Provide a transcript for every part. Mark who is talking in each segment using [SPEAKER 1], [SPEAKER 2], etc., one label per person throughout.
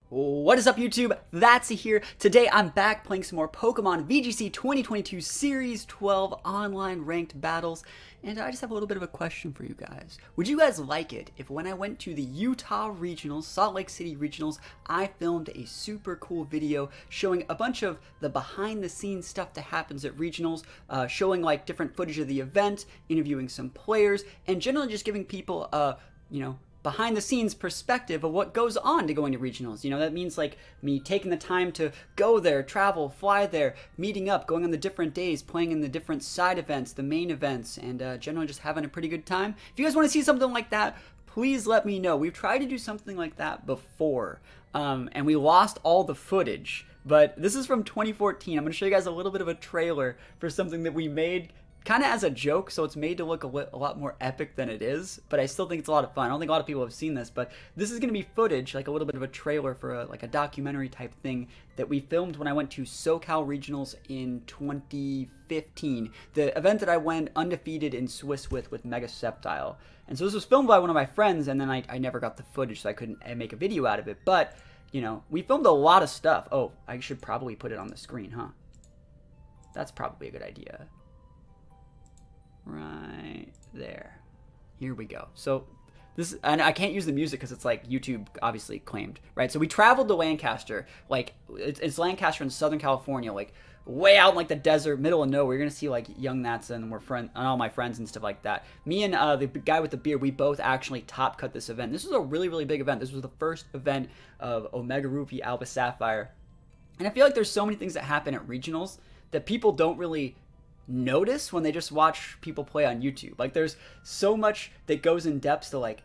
[SPEAKER 1] What is up, YouTube? That's here. Today I'm back playing some more Pokemon VGC 2022 Series 12 online ranked battles, and I just have a little bit of a question for you guys. Would you guys like it if when I went to the Utah Regionals, Salt Lake City Regionals, I filmed a super cool video showing a bunch of the behind the scenes stuff that happens at Regionals, showing like different footage of the event, interviewing some players, and generally just giving people behind the scenes perspective of what goes on to going to regionals. You know, that means like me taking the time to go there, travel, fly there, meeting up, going on the different days, playing in the different side events, the main events, and generally just having a pretty good time. If you guys want to see something like that, please let me know. We've tried to do something like that before, and we lost all the footage. But this is from 2014. I'm going to show you guys a little bit of a trailer for something that we made kind of as a joke, so it's made to look a lot more epic than it is, but I still think it's a lot of fun. I don't think a lot of people have seen this, but this is going to be footage, like a little bit of a trailer for like a documentary type thing that we filmed when I went to SoCal Regionals in 2015, the event that I went undefeated in Swiss with Mega Sceptile. And so this was filmed by one of my friends, and then I never got the footage, so I couldn't make a video out of it, but, you know, we filmed a lot of stuff. Oh, I should probably put it on the screen, huh? That's probably a good idea. Right there. Here we go. So this, and I can't use the music because it's like YouTube obviously claimed, right? So we traveled to Lancaster, like it's Lancaster in Southern California, like way out in like the desert, middle of nowhere. You're gonna see like young Natsa and and all my friends and stuff like that. Me and the guy with the beard, we both actually top cut this event. This was a really, really big event. This was the first event of Omega Ruby Alba Sapphire. And I feel like there's so many things that happen at regionals that people don't really notice when they just watch people play on YouTube. Like there's so much that goes in depth to like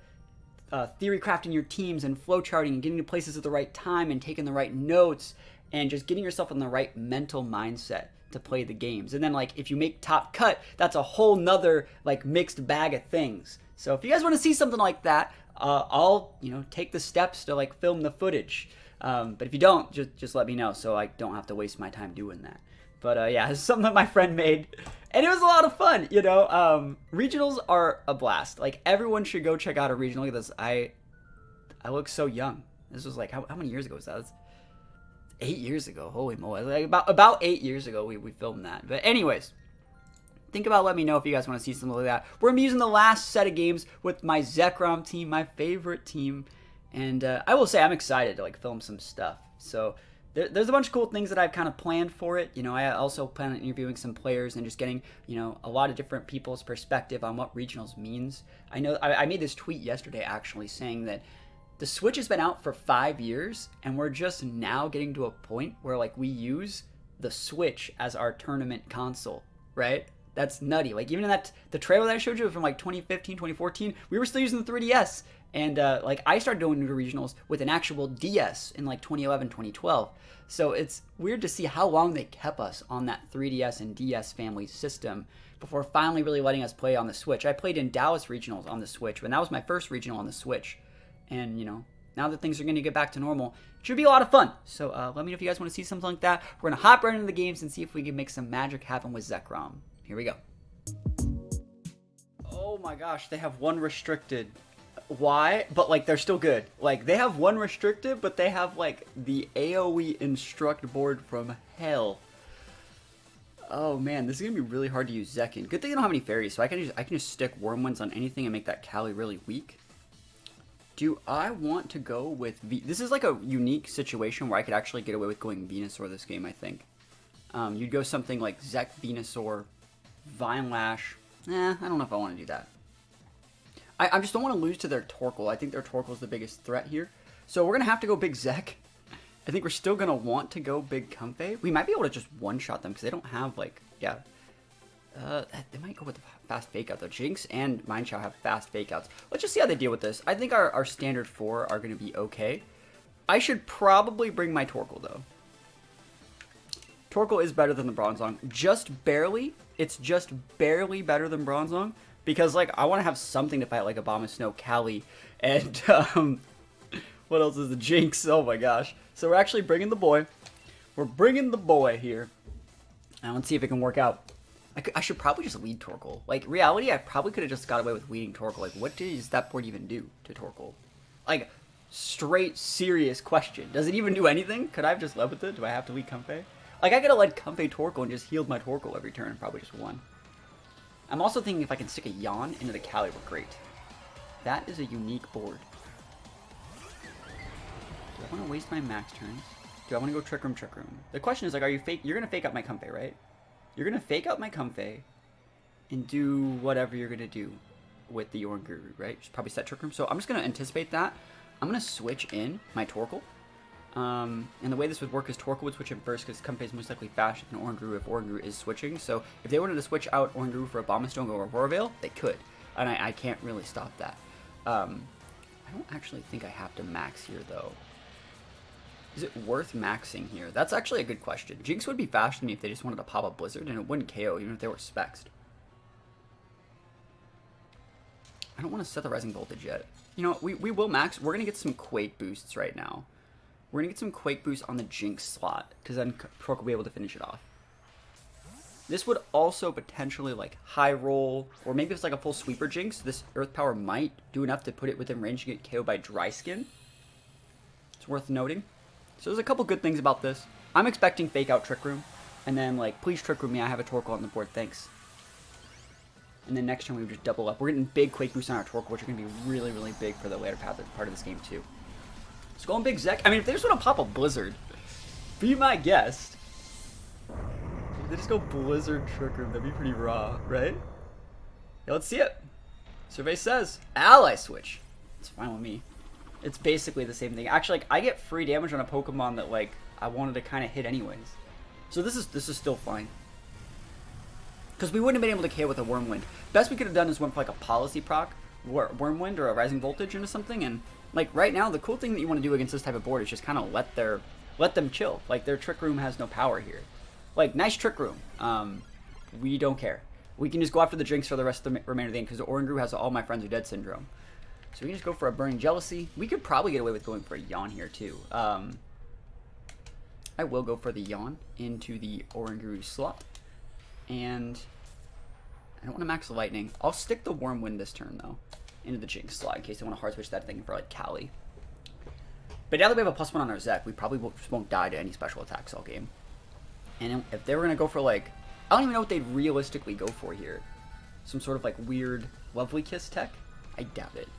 [SPEAKER 1] theory crafting your teams and flowcharting and getting to places at the right time and taking the right notes and just getting yourself in the right mental mindset to play the games. And then like if you make top cut, that's a whole nother like mixed bag of things. So if you guys want to see something like that, I'll take the steps to like film the footage. But if you don't, just let me know so I don't have to waste my time doing that. But yeah, it's something that my friend made, and it was a lot of fun, you know. Regionals are a blast. Like, everyone should go check out a regional. Look at this. I look so young. This was like, how many years ago was that? That's 8 years ago. Holy moly. Like, about 8 years ago, we filmed that. But anyways, think about letting me know if you guys want to see something like that. We're going to be using the last set of games with my Zekrom team, my favorite team. And I will say I'm excited to, like, film some stuff. So there's a bunch of cool things that I've kind of planned for it. You know, I also plan on interviewing some players and just getting, a lot of different people's perspective on what regionals means. I know I made this tweet yesterday actually saying that the Switch has been out for 5 years and we're just now getting to a point where like we use the Switch as our tournament console, right? That's nutty. Like even in the trailer that I showed you from like 2015, 2014, we were still using the 3DS. And like I started going to regionals with an actual DS in like 2011, 2012. So it's weird to see how long they kept us on that 3DS and DS family system before finally really letting us play on the Switch. I played in Dallas regionals on the Switch, and that was my first regional on the Switch. And now that things are going to get back to normal, it should be a lot of fun. So let me know if you guys want to see something like that. We're going to hop right into the games and see if we can make some magic happen with Zekrom. Here we go. Oh my gosh, they have one restricted. Why? But like they're still good. Like they have one restricted, but they have like the AoE instruct board from hell. Oh man, this is gonna be really hard to use Zekin. Good thing I don't have any fairies, so I can just stick Wormwinds on anything and make that Cali really weak. Do I want to go with this is like a unique situation where I could actually get away with going Venusaur this game, I think. You'd go something like Zek Venusaur, Vine Lash. I don't know if I want to do that. I just don't want to lose to their Torkoal. I think their Torkoal is the biggest threat here. So we're going to have to go Big Zek. I think we're still going to want to go Big Comfey. We might be able to just one-shot them because they don't have, like, yeah. They might go with the fast fake-out, though. Jinx and Mineshaw have fast fake-outs. Let's just see how they deal with this. I think our standard 4 are going to be okay. I should probably bring my Torkoal, though. Torkoal is better than the Bronzong. Just barely. It's just barely better than Bronzong. Because, like, I want to have something to fight, like Abomasnow, Cali, and, what else is the Jinx? Oh my gosh. So we're actually bringing the boy. We're bringing the boy here. And let's see if it can work out. I should probably just lead Torkoal. Like, reality, I probably could have just got away with leading Torkoal. Like, what does that board even do to Torkoal? Like, straight serious question. Does it even do anything? Could I have just led with it? Do I have to lead Comfey? Like, I could have led Comfey Torkoal and just healed my Torkoal every turn and probably just won. I'm also thinking if I can stick a Yawn into the Cali, we're great. That is a unique board. Do I want to waste my max turns? Do I want to go Trick Room, Trick Room? The question is, like, are you fake? You're going to fake out my Comfey, right? You're going to fake out my Comfey and do whatever you're going to do with the Oranguru, right? Just probably set Trick Room. So I'm just going to anticipate that. I'm going to switch in my Torkoal. And the way this would work is Torkoal would switch in first because Comfey is most likely faster than Oranguru if Oranguru is switching. So if they wanted to switch out Oranguru for a Abomasnow or Aurora Veil, they could. And I can't really stop that. I don't actually think I have to max here, though. Is it worth maxing here? That's actually a good question. Jinx would be faster than me if they just wanted to pop a Blizzard, and it wouldn't KO even if they were Spexed. I don't want to set the Rising Voltage yet. You know, we will max. We're going to get some Quake boosts right now. We're going to get some Quake boosts on the Jinx slot, because then Proc will be able to finish it off. This would also potentially, like, high roll, or maybe if it's like a full sweeper Jinx, this Earth Power might do enough to put it within range to get KO'd by Dry Skin. It's worth noting. So there's a couple good things about this. I'm expecting fake out Trick Room, and then, like, please Trick Room me, I have a Torkoal on the board, thanks. And then next turn we would just double up. We're getting big Quake boosts on our Torkoal, which are going to be really, really big for the later part of this game, too. Let's go on Big Zek. I mean, if they just want to pop a Blizzard, be my guest. If they just go Blizzard Trick Room, that'd be pretty raw, right? Yeah, let's see it. Survey says, Ally Switch. It's fine with me. It's basically the same thing. Actually, like, I get free damage on a Pokemon that, like, I wanted to kind of hit anyways. So this is still fine. Because we wouldn't have been able to KO with a Wormwind. Best we could have done is went for, like, a Policy proc, Wormwind or a Rising Voltage into something, and like right now, the cool thing that you want to do against this type of board is just kind of let them chill. Like their Trick Room has no power here. Like nice Trick Room. We don't care. We can just go after the Jinx for the rest of the remainder of the game because the Oranguru has all my friends are dead syndrome. So we can just go for a Burning Jealousy. We could probably get away with going for a Yawn here too. I will go for the Yawn into the Oranguru slot, and I don't want to max the Lightning. I'll stick the Wormwind this turn though into the Jinx slot in case they want to hard switch that thing for like Cali. But now that we have a +1 on our Zek, we probably won't die to any special attacks all game. And if they were going to go for like, I don't even know what they'd realistically go for here. Some sort of like weird Lovely Kiss tech? I doubt it.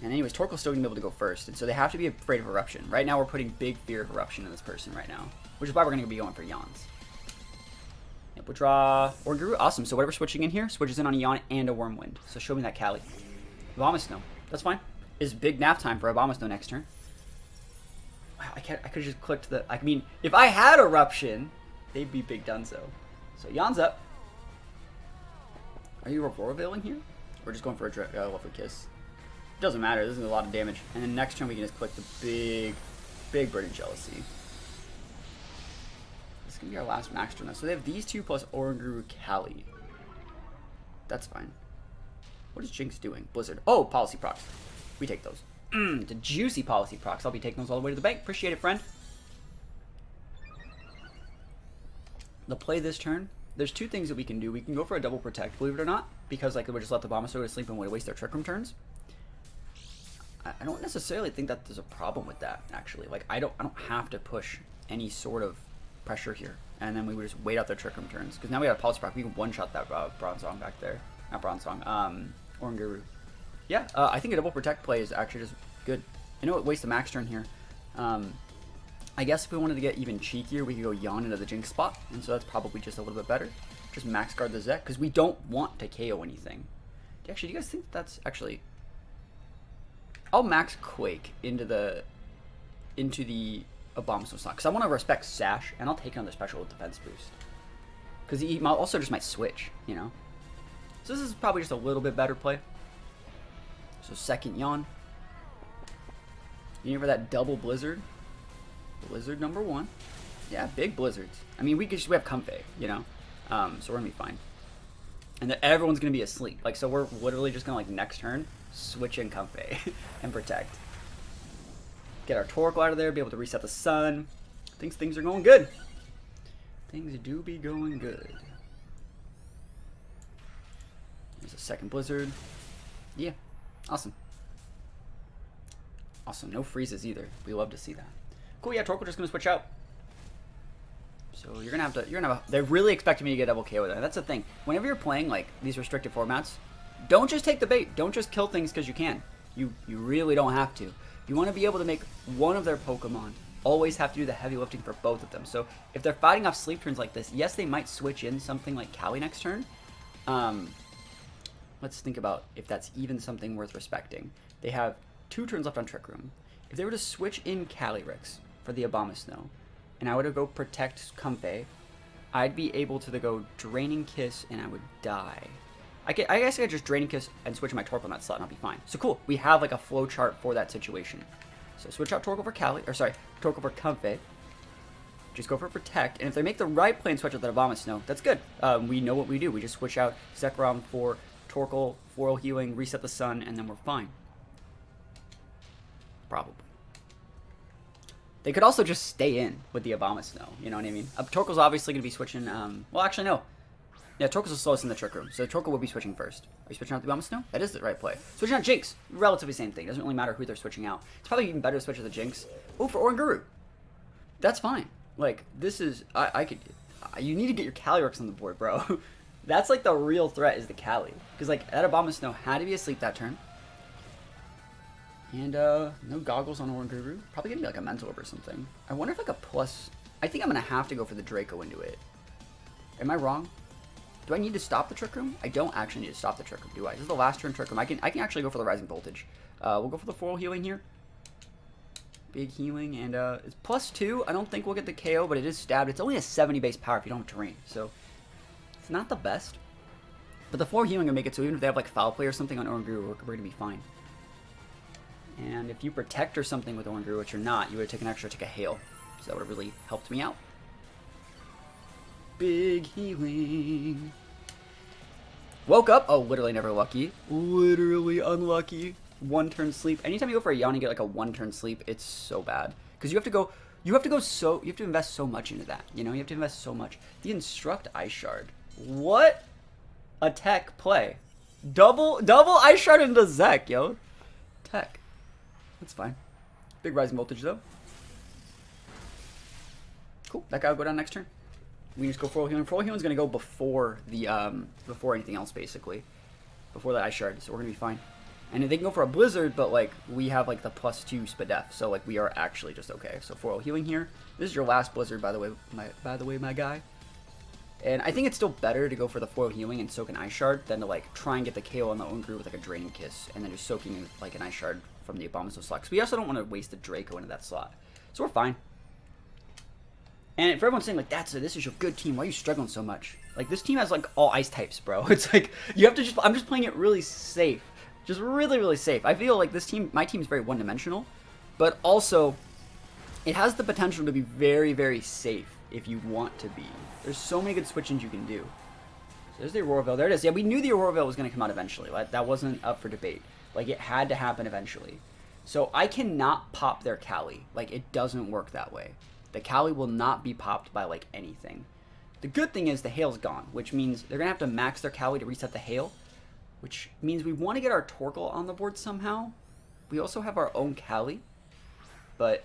[SPEAKER 1] And anyways, Torkoal's still going to be able to go first, and so they have to be afraid of Eruption. Right now we're putting big fear of Eruption in this person right now, which is why we're going to be going for Yawns. Yep, we'll draw Oranguru. Awesome. So whatever switching in here switches in on a Yawn and a Wormwind. So show me that Cali. Abomasnow. That's fine. It's big nap time for Abomasnow next turn. Wow, I could have just clicked the... I mean, if I had Eruption, they'd be big Dunzo. So Yawn's up. Are you Aurora Veiling here? We're just going for a Lovely Kiss. Doesn't matter. This is a lot of damage. And then next turn we can just click the big Burning Jealousy. This is going to be our last max turn. So they have these two plus Oranguru Cali. That's fine. What is Jinx doing? Blizzard. Oh, Policy procs. We take those. The juicy Policy procs. I'll be taking those all the way to the bank. Appreciate it, friend. The play this turn, there's two things that we can do. We can go for a double protect, believe it or not, because like we just let the Abomasnow go to sleep and we waste their Trick Room turns. I don't necessarily think that there's a problem with that, actually. Like I don't have to push any sort of pressure here, and then we would just wait out their Trick Room turns because now we got a Policy proc. We can one-shot that Bronzong back there. Not Bronzong. Oranguru. Yeah, I think a double protect play is actually just good. I know it wastes a max turn here. I guess if we wanted to get even cheekier, we could go Yawn into the Jinx spot, and so that's probably just a little bit better. Just max guard the Zek, because we don't want to KO anything. Actually, do you guys think that's actually... I'll max Quake into the Abomasnow slot, because I want to respect Sash, and I'll take another special defense boost. Because he also just might switch, you know? So this is probably just a little bit better play. So second Yawn. You know for that double Blizzard? Blizzard number 1. Yeah, big Blizzards. I mean, we have Comfey, you know? So we're gonna be fine. And then everyone's gonna be asleep. Like, so we're literally just gonna, like, next turn, switch in Comfey and protect. Get our Torkoal out of there, be able to reset the sun. Things are going good. Things do be going good. There's a second Blizzard. Yeah, awesome. Awesome. No freezes either. We love to see that. Cool. Yeah, Torkoal just gonna switch out. So you're gonna have. They're really expecting me to get double KO with it. That's the thing. Whenever you're playing like these restricted formats, don't just take the bait. Don't just kill things because you can. You really don't have to. You want to be able to make one of their Pokemon always have to do the heavy lifting for both of them. So if they're fighting off sleep turns like this, yes, they might switch in something like Cali next turn. Let's think about if that's even something worth respecting. They have 2 turns left on Trick Room. If they were to switch in Calyrex for the Abomasnow, and I were to go protect Comfey, I'd be able to go Draining Kiss and I would die. I guess I could just Draining Kiss and switch my Torkoal on that slot and I'll be fine. So cool, we have like a flow chart for that situation. So switch out Torkoal for Torkoal for Comfey. Just go for Protect, and if they make the right play and switch out that Abomasnow, that's good. We know what we do. We just switch out Zekrom for Torkoal, Floral Healing, reset the Sun, and then we're fine. Probably. They could also just stay in with the Abomasnow, you know what I mean? Torkoal's obviously going to be switching, well, actually, no. Yeah, Torkoal's the slowest in the Trick Room, so Torkoal will be switching first. Are you switching out the Abomasnow? That is the right play. Switching out Jinx, relatively same thing. Doesn't really matter who they're switching out. It's probably even better to switch out the Jinx. Oh, for Oranguru. That's fine. Like, this is, you need to get your Calyrex on the board, bro. That's like the real threat is the Cali. Because, like, that Abomasnow had to be asleep that turn. And, no goggles on Oranguru. Probably gonna be like a Mental Orb or something. I wonder if like a plus, I think I'm gonna have to go for the Draco into it. Am I wrong? Do I need to stop the Trick Room? I don't actually need to stop the Trick Room, do I? This is the last turn Trick Room. I can actually go for the Rising Voltage. We'll go for the Floral Healing here. Big healing, and it's +2. I don't think we'll get the KO, but it is stabbed. It's only a 70 base power if you don't have terrain, so it's not the best. But the 4 healing will make it so even if they have like Foul Play or something on Oranguru, we're going to be fine. And if you protect or something with Oranguru, which you're not, you would take an extra, take a Hail. So that would have really helped me out. Big healing. Woke up. Oh, literally never lucky. Literally unlucky. 1 turn sleep. Anytime you go for a yawn and get like a 1 turn sleep, it's so bad. Because you have to invest so much into that. You know, you have to invest so much. The Instruct Ice Shard. What a tech play. Double Ice Shard into Zek, yo. Tech. That's fine. Big Rising Voltage though. Cool. That guy will go down next turn. We can just go Floral Healing. Floral Healing is going to go before the before anything else, basically. Before the Ice Shard, so we're going to be fine. And they can go for a Blizzard, but like we have like the +2 Spadef, so like we are actually just okay. So Floral Healing here. This is your last Blizzard, by the way, my guy. And I think it's still better to go for the Floral Healing and soak an Ice Shard than to like try and get the KO on the Oranguru with like a Draining Kiss and then just soaking like an Ice Shard from the Abomasnow slot. Because we also don't want to waste the Draco into that slot, so we're fine. And for everyone saying like this is your good team, why are you struggling so much? Like this team has like all ice types, bro. It's like you have to I'm just playing it really safe. Just really, really safe. I feel like my team is very one-dimensional, but also it has the potential to be very, very safe if you want to be. There's so many good switch-ins you can do. So there's the Aurora Veil. There it is. Yeah, we knew the Aurora Veil was going to come out eventually. That wasn't up for debate. Like, it had to happen eventually. So I cannot pop their Cali. Like, it doesn't work that way. The Cali will not be popped by, like, anything. The good thing is the Hail's gone, which means they're going to have to max their Cali to reset the Hail, which means we want to get our Torkoal on the board somehow. We also have our own Cali, but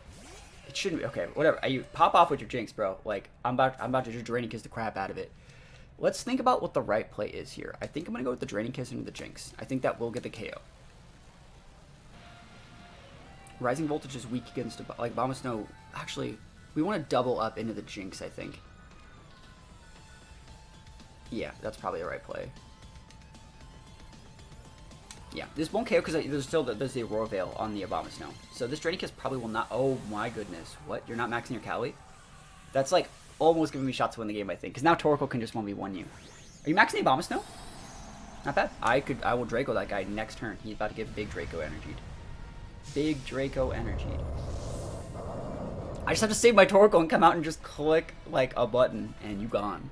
[SPEAKER 1] it shouldn't be. Okay, whatever. You pop off with your Jinx, bro. Like, I'm about to just Draining Kiss the crap out of it. Let's think about what the right play is here. I think I'm going to go with the Draining Kiss into the Jinx. I think that will get the KO. Rising Voltage is weak against, like, Abomasnow. Actually, we want to double up into the Jinx, I think. Yeah, that's probably the right play. Yeah, this won't KO because there's the Aurora Veil on the Abomasnow. So this Draining Kiss probably will not. Oh my goodness. What? You're not maxing your Cali? That's like almost giving me shots to win the game, I think. Because now Torkoal can just 1v1 you. Are you maxing the Abomasnow? Not bad. I will Draco that guy next turn. He's about to get big Draco energied. Big Draco energied. I just have to save my Torkoal and come out and just click like a button and you gone.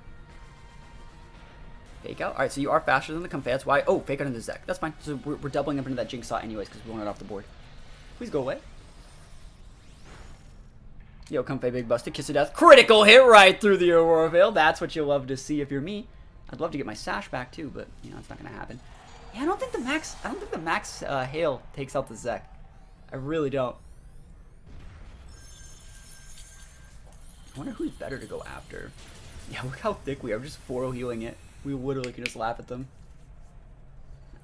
[SPEAKER 1] Fake out. Alright, so you are faster than the Comfey. That's why. Oh, fake out into Zek. That's fine. So we're doubling up into that Jinx slot anyways because we want it off the board. Please go away. Yo, Comfey big busted. Kiss of death. Critical hit right through the Aurora Veil. That's what you love to see if you're me. I'd love to get my Sash back too, but you know it's not gonna happen. Yeah, I don't think the max Hail takes out the Zek. I really don't. I wonder who's better to go after. Yeah, look how thick we are. We're just 4 healing it. We literally can just laugh at them.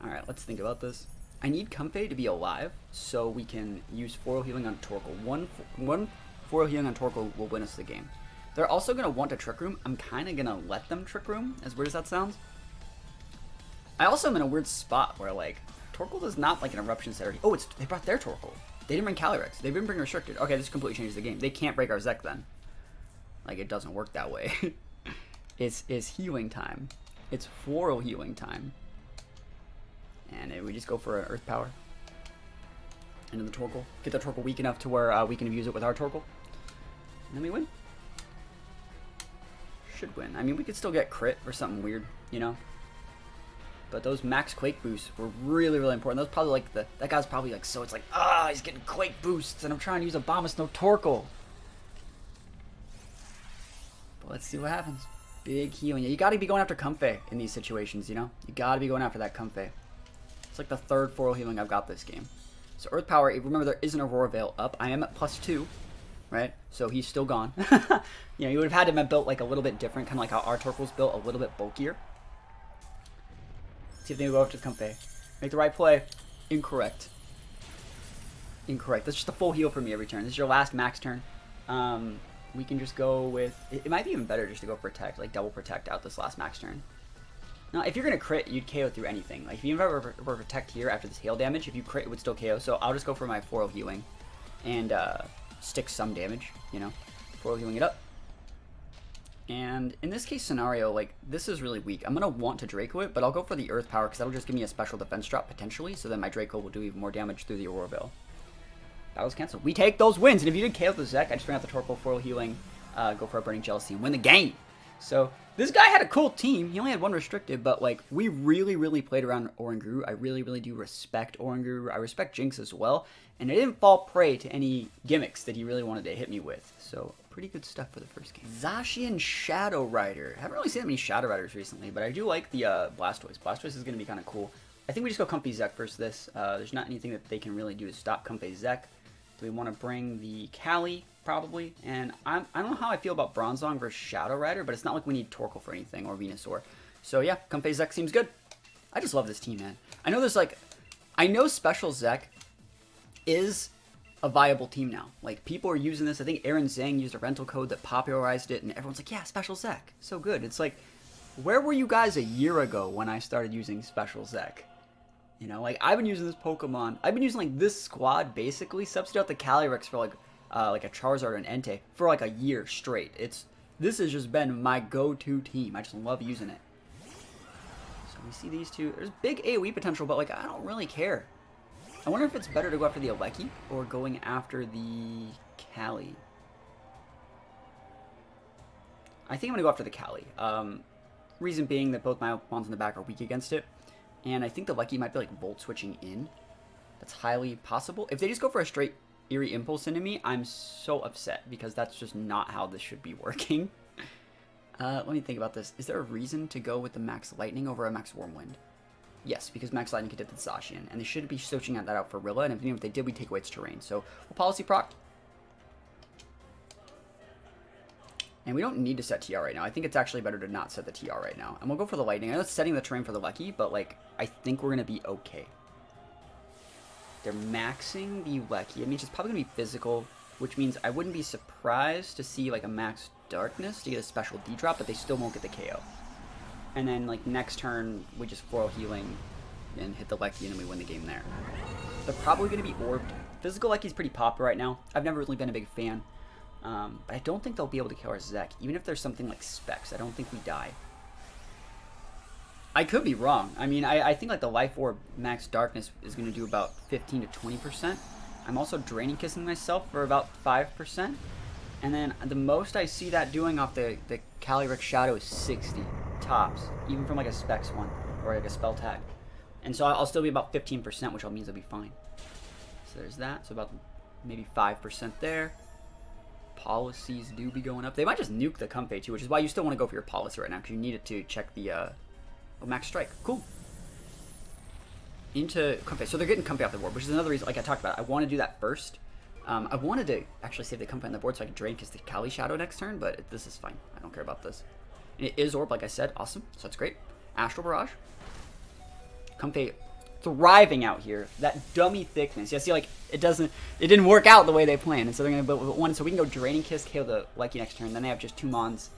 [SPEAKER 1] Alright, let's think about this. I need Comfey to be alive so we can use 4 healing on Torkoal. One 4 healing on Torkoal will win us the game. They're also going to want a Trick Room. I'm kind of going to let them Trick Room, as weird as that sounds. I also am in a weird spot where, like, Torkoal is not like an Eruption Setter. Oh, they brought their Torkoal. They didn't bring Calyrex. They didn't bring Restricted. Okay, this completely changes the game. They can't break our Zek then. Like, it doesn't work that way. It's healing time. It's floral healing time. And we just go for an Earth Power. Into the Torkoal. Get the Torkoal weak enough to where we can use it with our Torkoal. And then we win. Should win. I mean, we could still get crit or something weird, you know? But those max Quake boosts were really, really important. That was probably like that guy's probably like, so it's like, he's getting Quake boosts and I'm trying to use a Abomasnow Torkoal. But let's see what happens. Big healing. You gotta be going after Comfey in these situations, you know? You gotta be going after that Comfey. It's like the 3rd 4 healing I've got this game. So Earth Power, remember there is an Aurora Veil up. I am at +2, right? So he's still gone. You know, you would have had him have built like a little bit different, kind of like how our Torkoal's built, a little bit bulkier. See if they go after the Comfey. Make the right play. Incorrect. Incorrect. That's just a full heal for me every turn. This is your last max turn. We can just go with... It might be even better just to go Protect, like double Protect out this last max turn. Now, if you're going to crit, you'd KO through anything. Like, if you ever Protect here after this hail damage, if you crit, it would still KO. So I'll just go for my 4 healing and stick some damage, you know. 4 healing it up. And in this case scenario, like, this is really weak. I'm going to want to Draco it, but I'll go for the Earth Power because that'll just give me a special defense drop potentially, so then my Draco will do even more damage through the Aurora Veil. That was canceled. We take those wins, and if you did KO the Zek, I just bring out the Torkoal 4 healing, go for a Burning Jealousy, and win the game. So this guy had a cool team. He only had 1 restricted, but like we really, really played around Oranguru. I really, really do respect Oranguru. I respect Jinx as well, and I didn't fall prey to any gimmicks that he really wanted to hit me with. So pretty good stuff for the first game. Zacian Shadow Rider. Haven't really seen that many Shadow Riders recently, but I do like the Blastoise. Blastoise is going to be kind of cool. I think we just go Comfey Zek versus this. There's not anything that they can really do to stop Comfey Zek. Do we want to bring the Cali? Probably. And I don't know how I feel about Bronzong versus Shadow Rider, but it's not like we need Torkoal for anything, or Venusaur. So yeah, Comfey Zek seems good. I just love this team, man. I know there's like... I know Special Zek is a viable team now. Like, people are using this. I think Aaron Zhang used a rental code that popularized it, and everyone's like, yeah, Special Zek. So good. It's like, where were you guys a year ago when I started using Special Zek? You know, like, I've been using this Pokemon. I've been using, like, this squad, basically. Substitute out the Calyrex for, like a Charizard and Entei for, like, a year straight. This has just been my go-to team. I just love using it. So we see these two. There's big AoE potential, but, like, I don't really care. I wonder if it's better to go after the Aleki or going after the Cali. I think I'm going to go after the Cali. Reason being that both my pawns in the back are weak against it. And I think the Lucky might be like Volt switching in. That's highly possible. If they just go for a straight Eerie Impulse into me, I'm so upset because that's just not how this should be working. Let me think about this. Is there a reason to go with the Max Lightning over a Max Wormwind? Yes, because Max Lightning could hit the Zacian, and they should be switching that out for Rilla, and if they did, we take away its terrain. So we'll Policy Proc. And we don't need to set TR right now. I think it's actually better to not set the TR right now. And we'll go for the Lightning. I know it's setting the terrain for the Lucky, but, like, I think we're going to be okay. They're maxing the Lucky. It means it's probably going to be physical, which means I wouldn't be surprised to see, like, a Max Darkness to get a special D-drop, but they still won't get the KO. And then, like, next turn, we just Floral Healing and hit the Lucky, and then we win the game there. They're probably going to be Orbed. Physical Lucky's pretty popular right now. I've never really been a big fan. But I don't think they'll be able to kill our Zek. Even if there's something like Specs, I don't think we die. I could be wrong. I mean, I think like the Life Orb Max Darkness is going to do about 15 to 20%. I'm also Draining Kissing myself for about 5%. And then the most I see that doing off the Calyrex Shadow is 60 tops. Even from like a Specs one, or like a Spell Tag. And so I'll still be about 15%, which means I'll be fine. So there's that. So about maybe 5% there. Policies do be going up. They might just nuke the Comfey too, which is why you still want to go for your policy right now, because you need it to check the Max Strike. Cool. into Comfey. So they're getting Comfey off the board, which is another reason, like I talked about, I want to do that first. I wanted to actually save the Comfey on the board so I could drain because the Kali Shadow next turn, but this is fine. I don't care about this. And it is Orb, like I said. Awesome. So that's great. Astral Barrage. Comfey thriving out here. That dummy thickness. Yeah, see, like, it didn't work out the way they planned. And so they're going to build one. So we can go Draining Kiss, KO the Lucky next turn. Then they have just 2 Mons.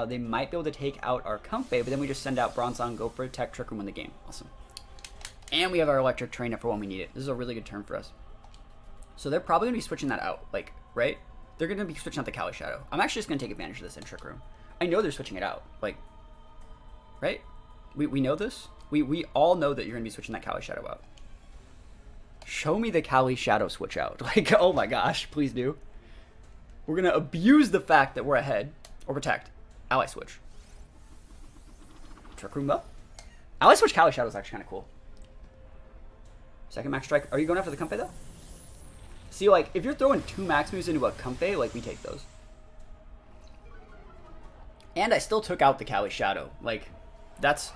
[SPEAKER 1] They might be able to take out our Comfey, but then we just send out Bronzong, go for Attack, Trick Room, win the game. Awesome. And we have our Electric Trainer for when we need it. This is a really good turn for us. So they're probably going to be switching that out, like, right? They're going to be switching out the Kali Shadow. I'm actually just going to take advantage of this in Trick Room. I know they're switching it out, like, right? We know this? We all know that you're going to be switching that Kali Shadow out. Show me the Kali Shadow switch out. Like, oh my gosh, please do. We're going to abuse the fact that we're ahead. Or protect. Ally switch. Trick Room up. Ally switch Kali Shadow is actually kind of cool. Second max strike. Are you going after the Comfey though? See, like, if you're throwing 2 max moves into a Comfey, like, we take those. And I still took out the Kali Shadow. Like, that's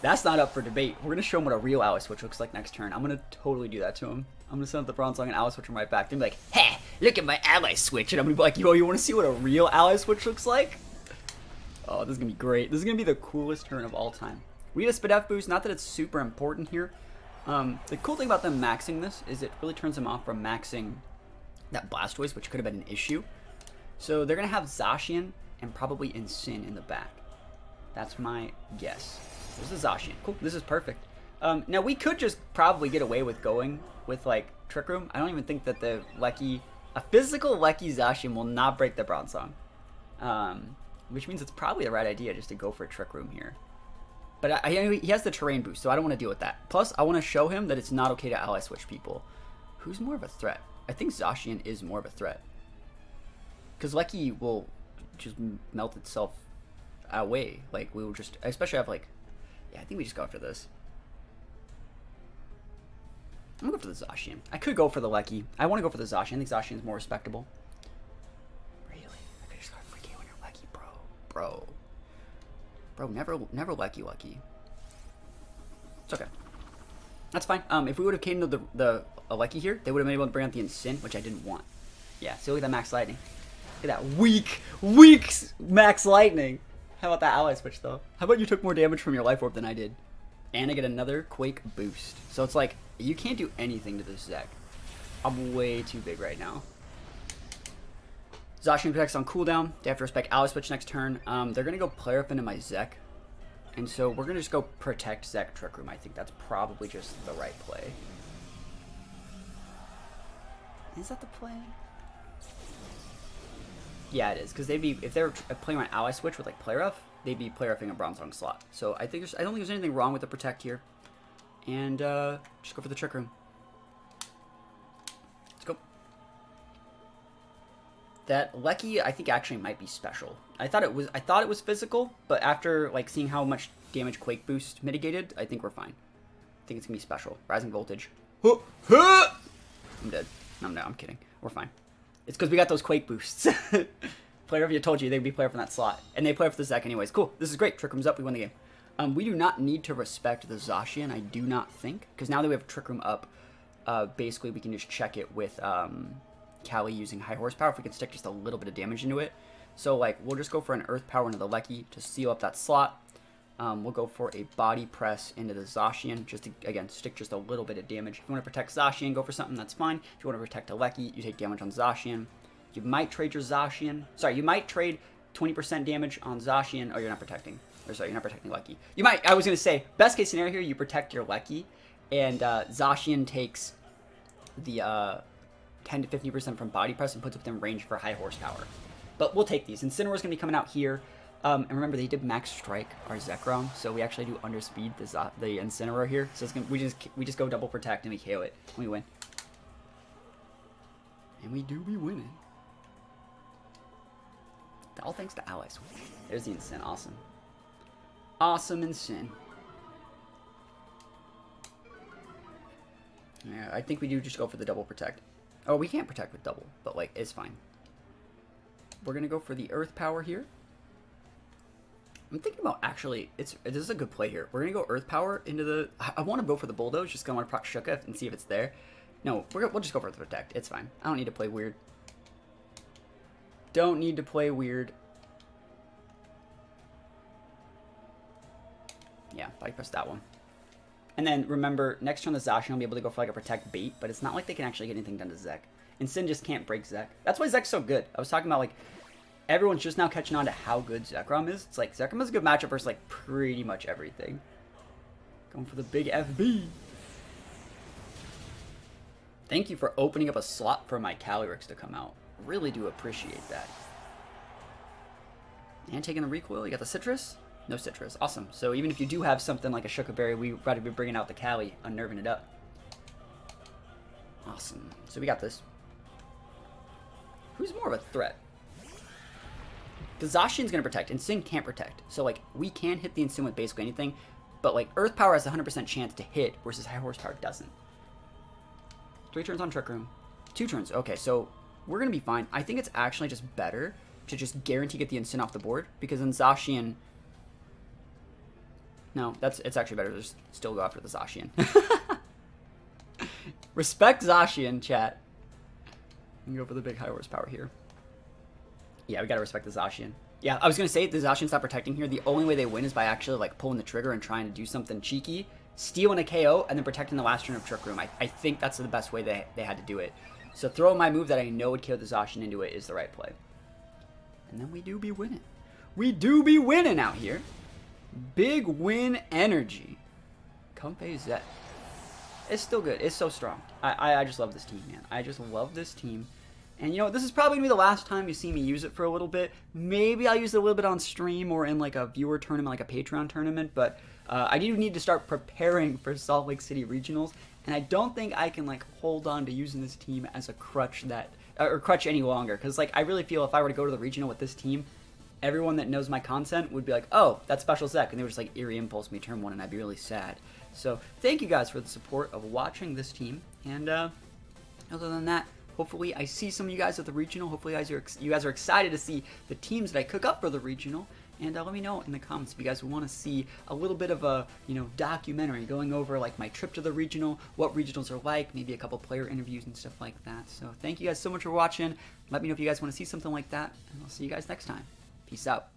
[SPEAKER 1] not up for debate. We're going to show him what a real Ally switch looks like next turn. I'm going to totally do that to him. I'm going to send up the Bronzong and Ally switch him right back. They're going to be like, hey, look at my Ally switch. And I'm going to be like, yo, you want to see what a real Ally switch looks like? Oh, this is going to be great. This is going to be the coolest turn of all time. We get a Spidef boost. Not that it's super important here. The cool thing about them maxing this is it really turns them off from maxing that Blastoise, which could have been an issue. So they're going to have Zacian and probably Incin in the back. That's my guess. There's the Zacian. Cool. This is perfect. Now, we could just probably get away with going with, like, Trick Room. I don't even think that the Lecky... A physical Lecky Zacian will not break the Bronzong. Which means it's probably the right idea just to go for a Trick Room here. But he has the terrain boost, so I don't want to deal with that. Plus, I want to show him that it's not okay to ally switch people. Who's more of a threat? I think Zacian is more of a threat. Because Lecky will just melt itself away. Like, we will just... Especially have, like... Yeah, I think we just go after this. I'm going to go for the Zacian. I could go for the Lecky. I want to go for the Zacian. I think Zacian is more respectable. Really? I could just go for freaking when you're Lecky, bro. Bro, never Lecky. It's okay. That's fine. If we would have came to the Lecky here, they would have been able to bring out the Incin, which I didn't want. Yeah, see, look at that Max Lightning. Look at that weak Max Lightning. How about that ally switch, though? How about you took more damage from your Life Orb than I did? And I get another Quake boost. So it's like, you can't do anything to this deck. I'm way too big right now. Zacian protects on cooldown. They have to respect ally switch next turn. They're going to go Player Up into my Zek. And so we're going to just go protect Zek Trick Room. I think that's probably just the right play. Is that the play? Yeah, it is. Because they'd be, if they were playing on ally switch with like Player Up, they'd be Player Upping a Bronzong slot. So I don't think there's anything wrong with the protect here. And just go for the Trick Room. Let's go. That Lecky, I think, actually might be special. I thought it was physical, but after like seeing how much damage Quake Boost mitigated, I think we're fine. I think it's gonna be special. Rising Voltage. I'm dead. No, I'm kidding. We're fine. It's because we got those Quake Boosts. Player of you told you they'd be player from that slot, and they play for the Zek anyways. Cool. This is great. Trick Room's up. We win the game. We do not need to respect the Zacian. I do not think, because now that we have Trick Room up, basically we can just check it with Kali using high horsepower if we can stick just a little bit of damage into it. So like we'll just go for an earth power into the Lecky to seal up that slot. We'll go for a body press into the Zacian just to, again, stick just a little bit of damage. If you want to protect Zacian, go for something, that's fine. If you want to protect a Lecky, you take damage on Zacian. You might trade your Zacian. Sorry, you might trade 20% damage on Zacian. Oh, you're not protecting. Or sorry, you're not protecting Lecky. You might, I was going to say, best case scenario here, you protect your Lecky, and Zacian takes the 10 to 50% from body press and puts it within range for high horsepower. But we'll take these. Incineroar's going to be coming out here. And remember, they did max strike our Zekrom, so we actually do underspeed the Incineroar here. So it's gonna, we just go double protect and we KO it. And we win. And we do be winning. All thanks to ally switch. There's the Incin. Awesome. Awesome Incin. Yeah, I think we do just go for the double protect. Oh, we can't protect with double, but like, it's fine. We're gonna go for the earth power here. I'm thinking about actually, this is a good play here. We're gonna go Earth Power into the. I want to go for the Bulldoze, just gonna want to proc Shuka and see if it's there. No, we'll just go for the Protect. It's fine. I don't need to play weird. Don't need to play weird. Yeah, body press that one. And then remember, next turn the Zacian will be able to go for like a Protect bait, but it's not like they can actually get anything done to Zek. And Sin just can't break Zek. That's why Zek's so good. I was talking about like everyone's just now catching on to how good Zekrom is. It's like Zekrom is a good matchup versus like pretty much everything. Going for the big FB. Thank you for opening up a slot for my Calyrex to come out. Really do appreciate that. And taking the recoil, you got the Citrus? No Citrus. Awesome. So even if you do have something like a Shuka Berry, we got to be bringing out the Cali, unnerving it up. Awesome. So we got this. Who's more of a threat? Because Zacian's going to protect, and Sin can't protect. So, like, we can hit the Sin with basically anything, but, like, Earth Power has a 100% chance to hit, versus High Horsepower doesn't. 3 turns on Trick Room. 2 turns. Okay, so we're going to be fine. I think it's actually just better to just guarantee get the Instant off the board, because then Zacian... No, it's actually better to just still go after the Zacian. Respect Zacian, chat. And go for the big High Horsepower here. Yeah, we gotta respect the Zacian. Yeah, I was gonna say, the Zacian's not protecting here. The only way they win is by actually, like, pulling the trigger and trying to do something cheeky, stealing a KO, and then protecting the last turn of Trick Room. I think that's the best way they had to do it. So throwing my move that I know would kill the Zacian into it is the right play. And then we do be winning. We do be winning out here. Big win energy. Compe Zet. It's still good. It's so strong. I just love this team, man. I just love this team. And, you know, this is probably going to be the last time you see me use it for a little bit. Maybe I'll use it a little bit on stream or in, like, a viewer tournament, like a Patreon tournament. But I do need to start preparing for Salt Lake City Regionals. And I don't think I can, like, hold on to using this team as a crutch crutch any longer. Because, like, I really feel if I were to go to the Regional with this team, everyone that knows my content would be like, oh, that's Special Zek. And they would just, like, Eerie Impulse me turn 1, and I'd be really sad. So thank you guys for the support of watching this team. And other than that, hopefully I see some of you guys at the Regional. Hopefully you guys are excited to see the teams that I cook up for the Regional. And let me know in the comments if you guys want to see a little bit of a, you know, documentary going over, like, my trip to the Regional, what Regionals are like, maybe a couple player interviews and stuff like that. So thank you guys so much for watching. Let me know if you guys want to see something like that, and I'll see you guys next time. Peace out.